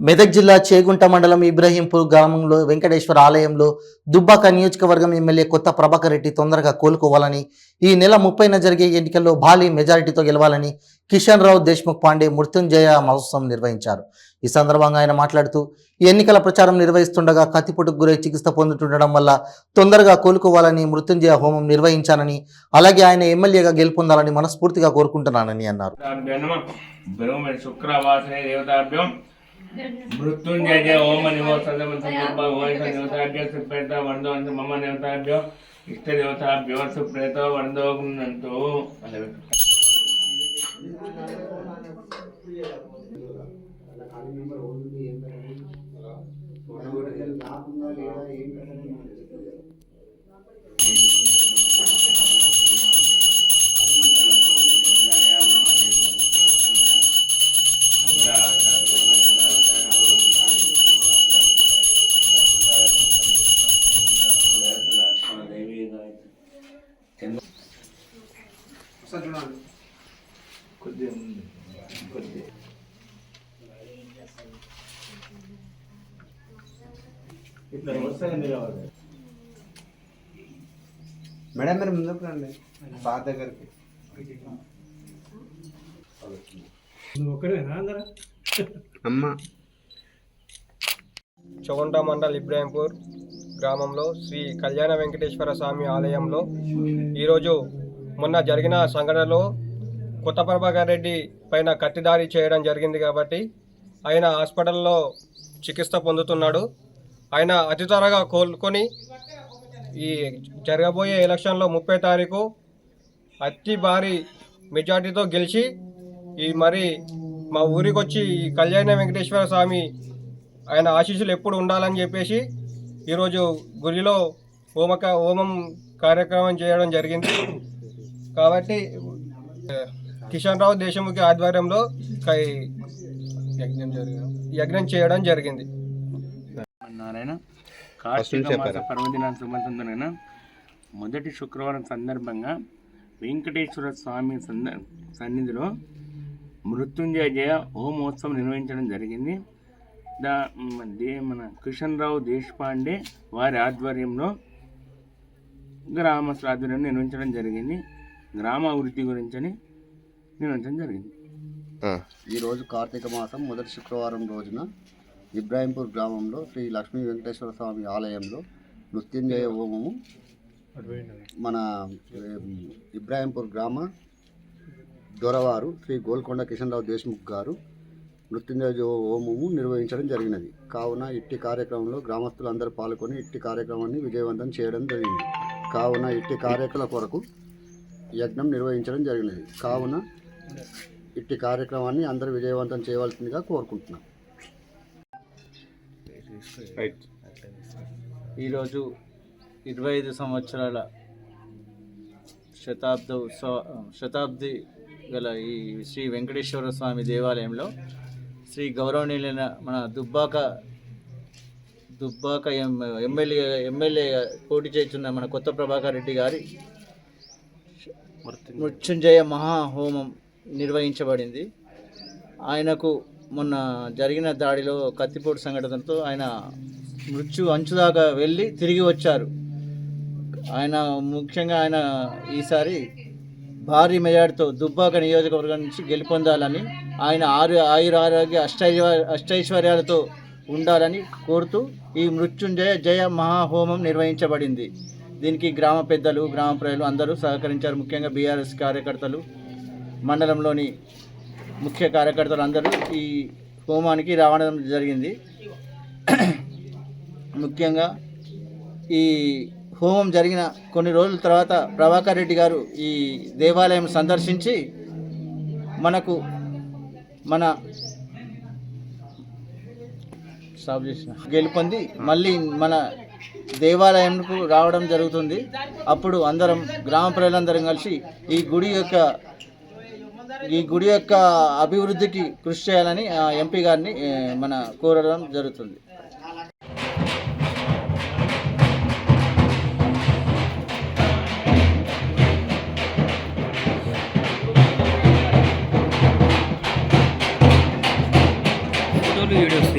మెదక్ జిల్లా చేగుంట మండలం ఇబ్రహీంపూర్ గ్రామంలో వెంకటేశ్వర ఆలయంలో దుబ్బాక నియోజకవర్గం ఎమ్మెల్యే కొత్త ప్రభాకర్ రెడ్డి తొందరగా కోలుకోవాలని, ఈ నెల 30న జరిగే ఎన్నికల్లో భారీ మెజారిటీతో గెలవాలని కిషన్ రావు దేశ్ముఖ్ పాండే మృత్యుంజయ మహోత్సవం నిర్వహించారు. ఈ సందర్భంగా ఆయన మాట్లాడుతూ, ఈ ఎన్నికల ప్రచారం నిర్వహిస్తుండగా కత్తిపోటుకు గురై చికిత్స పొందుతుండడం వల్ల తొందరగా కోలుకోవాలని మృత్యుంజయ హోమం నిర్వహించానని, అలాగే ఆయన ఎమ్మెల్యేగా గెలుపొందాలని మనస్ఫూర్తిగా కోరుకుంటున్నానని అన్నారు. మృత్యుంజయ ఓం నివోత్సవేత వందో మమ దేవతాభ్యో ఇష్ట దేవతాభ్యో సుప్రేత వందో గుణంతో మేడం మీరు ముందుకు రండి బాధ దగ్గరికి. అమ్మ చౌంట మండల్ ఇబ్రాహీంపూర్ గ్రామంలో శ్రీ కళ్యాణ వెంకటేశ్వర స్వామి ఆలయంలో ఈరోజు మొన్న జరిగిన సంఘటనలో కొత్త ప్రభాకర్ రెడ్డి పైన కత్తిదాడి చేయడం జరిగింది కాబట్టి ఆయన హాస్పిటల్లో చికిత్స పొందుతున్నాడు. ఆయన అతి త్వరగా కోలుకొని ఈ జరగబోయే ఎలక్షన్లో 30 తారీఖు అతి భారీ మెజార్టీతో గెలిచి మరి మా ఊరికి వచ్చి ఈ కళ్యాణ వెంకటేశ్వర స్వామి ఆయన ఆశీస్సులు ఎప్పుడు ఉండాలని చెప్పేసి ఈరోజు గుడిలో హోమం కార్యక్రమం చేయడం జరిగింది. కాబట్టి కిషన్ రావు దేశముఖి ఆధ్వర్యంలో యజ్ఞం చేయడం జరిగింది. నారాయణ కార్తీక మాస పర్వదినాల సంబంధంగా మొదటి శుక్రవారం సందర్భంగా వెంకటేశ్వర స్వామి సన్నిధిలో మృత్యుంజయ హోమోత్సవం నిర్వహించడం జరిగింది. మన కిషన్ రావు దేశపాండే వారి ఆధ్వర్యంలో గ్రామస్తుల ఆధ్వర్యంలో నిర్వహించడం జరిగింది. గ్రామ అభివృద్ధి గురించి నిర్వహించడం జరిగింది. ఈరోజు కార్తీక మాసం మొదటి శుక్రవారం రోజున ఇబ్రాహీంపూర్ గ్రామంలో శ్రీ లక్ష్మీ వెంకటేశ్వర స్వామి ఆలయంలో మృత్యుంజయ హోమము మన ఇబ్రాహీంపూర్ గ్రామ దొరవారు శ్రీ గోల్కొండ కిషన్ రావు దేశ్ముఖ్ గారు మృత్యుంజయ హోమము నిర్వహించడం జరిగినది. కావున ఇట్టి కార్యక్రమంలో గ్రామస్తులందరూ పాల్గొని ఇట్టి కార్యక్రమాన్ని విజయవంతం చేయడం జరిగింది. కావున ఇట్టి కార్యక్రమాల కొరకు యజ్ఞం నిర్వహించడం జరిగినది. కావున ఇట్టి కార్యక్రమాన్ని అందరూ విజయవంతం చేయవలసిందిగా కోరుకుంటున్నాం. ఈరోజు 25 సంవత్సరాల శతాబ్ది గల ఈ శ్రీ వెంకటేశ్వర స్వామి దేవాలయంలో శ్రీ గౌరవనీయులైన మన దుబ్బాక ఎమ్మెల్యే పోటీ చేస్తున్న మన కొత్త ప్రభాకర్ రెడ్డి గారి మృత్యుంజయ మహాహోమం నిర్వహించబడింది. ఆయనకు మొన్న జరిగిన దాడిలో కత్తిపోటు సంఘటనతో ఆయన మృత్యు అంచుదాకా వెళ్ళి తిరిగి వచ్చారు. ముఖ్యంగా ఆయన ఈసారి భారీ మెజార్టీతో దుబ్బాక నియోజకవర్గం నుంచి గెలుపొందాలని, ఆయన ఆయురారోగ్య అష్టైశ్వర్యాలతో ఉండాలని కోరుతూ ఈ మృత్యుంజయ మహాహోమం నిర్వహించబడింది. దీనికి గ్రామ పెద్దలు, గ్రామ ప్రజలు అందరూ సహకరించారు. ముఖ్యంగా బీఆర్ఎస్ కార్యకర్తలు, మండలంలోని ముఖ్య కార్యకర్తలు అందరూ ఈ హోమానికి రావడం జరిగింది. ముఖ్యంగా ఈ హోమం జరిగిన కొన్ని రోజుల తర్వాత ప్రభాకర్ రెడ్డి గారు ఈ దేవాలయం సందర్శించి మన గెలుపొంది మళ్ళీ మన దేవాలయంకు రావడం జరుగుతుంది. అప్పుడు అందరం గ్రామ ప్రజలందరం కలిసి ఈ గుడి యొక్క అభివృద్ధికి కృషి చేయాలని ఎంపీ గారిని మన కోరడం జరుగుతుంది. వీడియోస్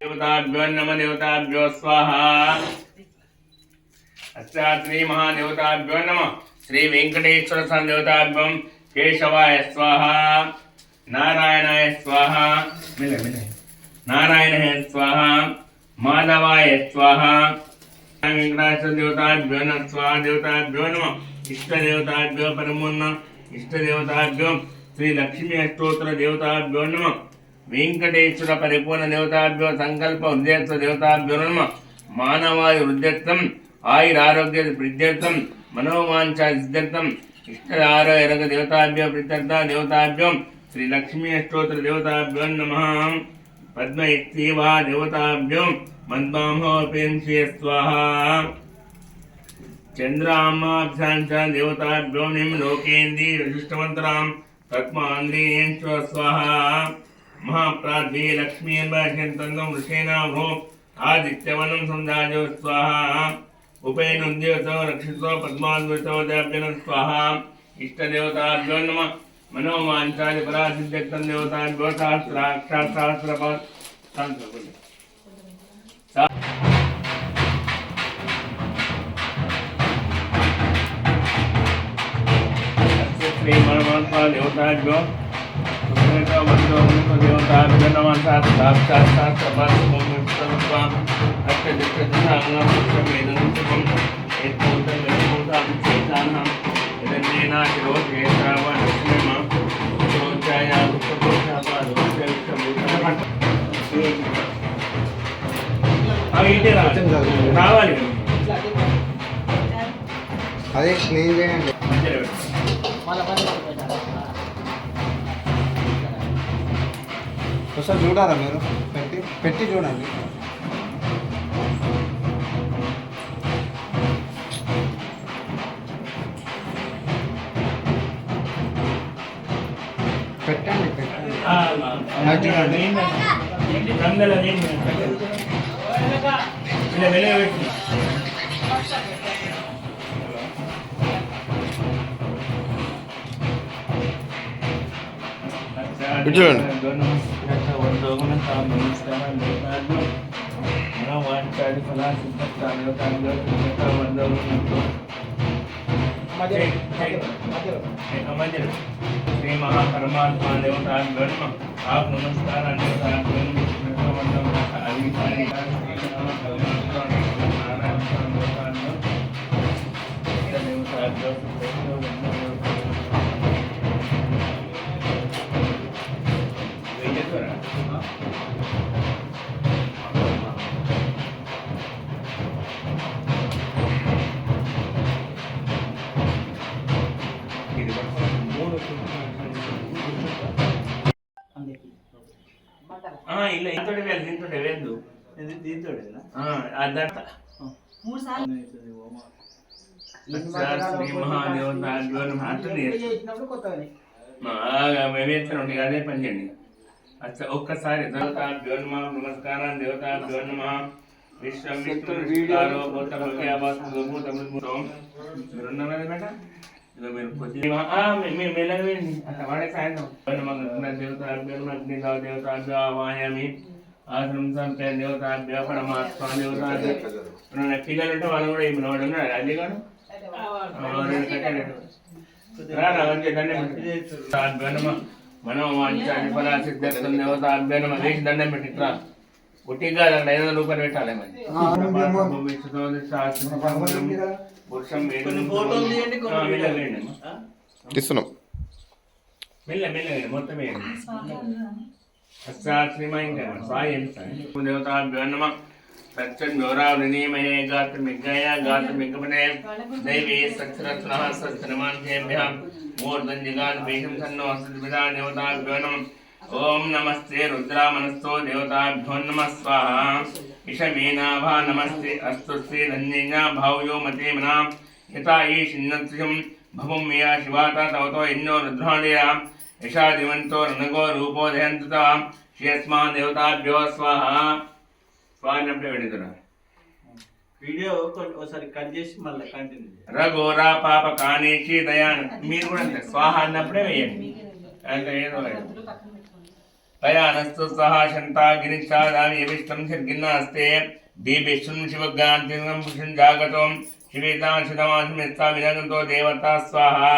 देवताभ्यो नमः देवताभ्यो स्वाहा। श्री महादेवताभ्यो नमः। श्री वेंकटेश्वर स्वामी देवताभ्यं केशवाय स्वाहा, नारायणाय स्वाहा, नारायणाय स्वाहा, माधवाय स्वाहा। वेंकटेश्वर देवताभ्यो नमः स्वाहा। देवताभ्यो नमः। इष्ट देवताभ्यो परमोन्न इष्ट देवताभ्यो श्री लक्ष्मी अष्टोत्तर देवताभ्यो नमः। वेंकटेश्वर परिपूर्ण देवताभ्यो संकल्प उद्यत्व देवताभ्यो नमः। मानवाय वृद्ध्यर्थम आयुरारोग्य वृद्ध्यर्थम मनोवांछा सिद्ध्यर्थम इष्टदारोग्य देवताभ्यो प्रीत्यर्थ देवताभ्यो श्री लक्ष्मी अष्टोत्तर देवताभ्यो नमः। पद्म इत्येवा देवताभ्यो मद्बामोपेंस्य स्वाहा। चंद्रामाभ्याञ्च देवताभ्यो निम लोकेन्द्री विशिष्टमन्त्रां तत्मान्द्रियेश्व स्वाहा। महाप्राध्ये लक्ष्मी तंदम ऋषेना भो आदित्यवनं संधाजो स्वाहा। उपेनुद्योतो रक्षितो पद्माद्वतो देव्यन स्वाहा। इष्टदेवताभ्यो नमः। मनोवांछादि परासिद्ध्यर्थं देवताभ्यो सहस्राक्षरपात् श्री परमात्मा देवताभ्यो देवताभ्यो नमः। साक्षात् రావాలి అదే క్లీన్ చేయండి. ఒకసారి చూడాలా మీరు పెట్టి పెట్టి చూడండి. పెట్టండి పెట్టండి చూడండి. श्री महापरमात्मा देवताभ्यो नमः। आप नमस्कार ಇಲ್ಲ ಇಂತೋಡೆ ವೇದು ಅದಂತ శ్రీ మహాదేవతాభ్యో నమః. అదే పని చేయండి. అచ్చా ఒక్కసారి దేవతాభ్యో నమః. నమస్కారం దేవతాభ్యో నమః. విశ్వం విష్ణు మీరున్నారు కదా బేట, ఇదో మీరు కొద్దిగా మీరు మెల్లగండి అట్లా వాడే సాయంత్రం దేవతాభ్యో అగ్నిదావ దేవతాభ్యో ఆవాయామి. ఆశ్రమం దేవతాభ్యో పరమాత్మ దేవతాభ్యో. పిల్లలు ఉంటే వాళ్ళు కూడా ఇప్పుడు వాడు ఉన్నాడు అది కాదు మనోవాంఛాది ఫలసిద్ధ్యర్థం దేవతాభ్యో నమః. వేసి దండం పెట్టిట్రా పుట్టిగా 500 రూపాయలు పెట్టాలి. మరి పురుషం వేయండి తీస్తున్నాం. మెల్లగా మొత్తం వేయండి అష్టాశ్రీమయంగా స్వాయం దేవతాభ్యో నమః సత్యన్యోరావృణీమయే గాత్రమిగ్గయ గాత్రమిగ్గమనే దైవే సత్యరత్నః సత్యనమాన్యేభ్యः మూర్ధన్యగాన్ వేషం సన్నో సద్విదా దేవతాభ్యో నమః ఓం నమస్తే రుద్రామనస్తో దేవతాభ్యో నమః స్వాహా ఇషమేనాభా నమస్తే అస్తు శ్రీ ధన్యేనా భావ్యో మతేమనా యథా ఈశిన్నత్రియం భవం మేయా శివాతా తవతో ఎన్నో రుద్రాణియా యశాదివంతో రణగో రూపోదయంతుత శ్రీయస్మా దేవతాభ్యో స్వాహా స్వానప్పుడే వెళ్ళిదురా వీడియో ఒకసారి కట్ చేసి మళ్ళీ కంటిన్యూ రఘోరా పాప కానేచి దయాన్ మీరు కూడా అంతే స్వాహ అన్నప్పుడే వేయండి అంటే ఏదో దయానస్తు సహా శంతా గిరిచాదాని యవిష్టం శర్గిన్నాస్తే దీపిష్ఠం శివగాంతిం పురుషం జాగతం శివేతాశితమాసమిస్తా వినగంతో దేవతా స్వాహా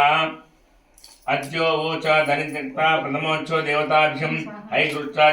అద్యో ఓచ ధనిత్యక్త ప్రథమోచ్చో దేవతాభ్యం ఐకృత్యా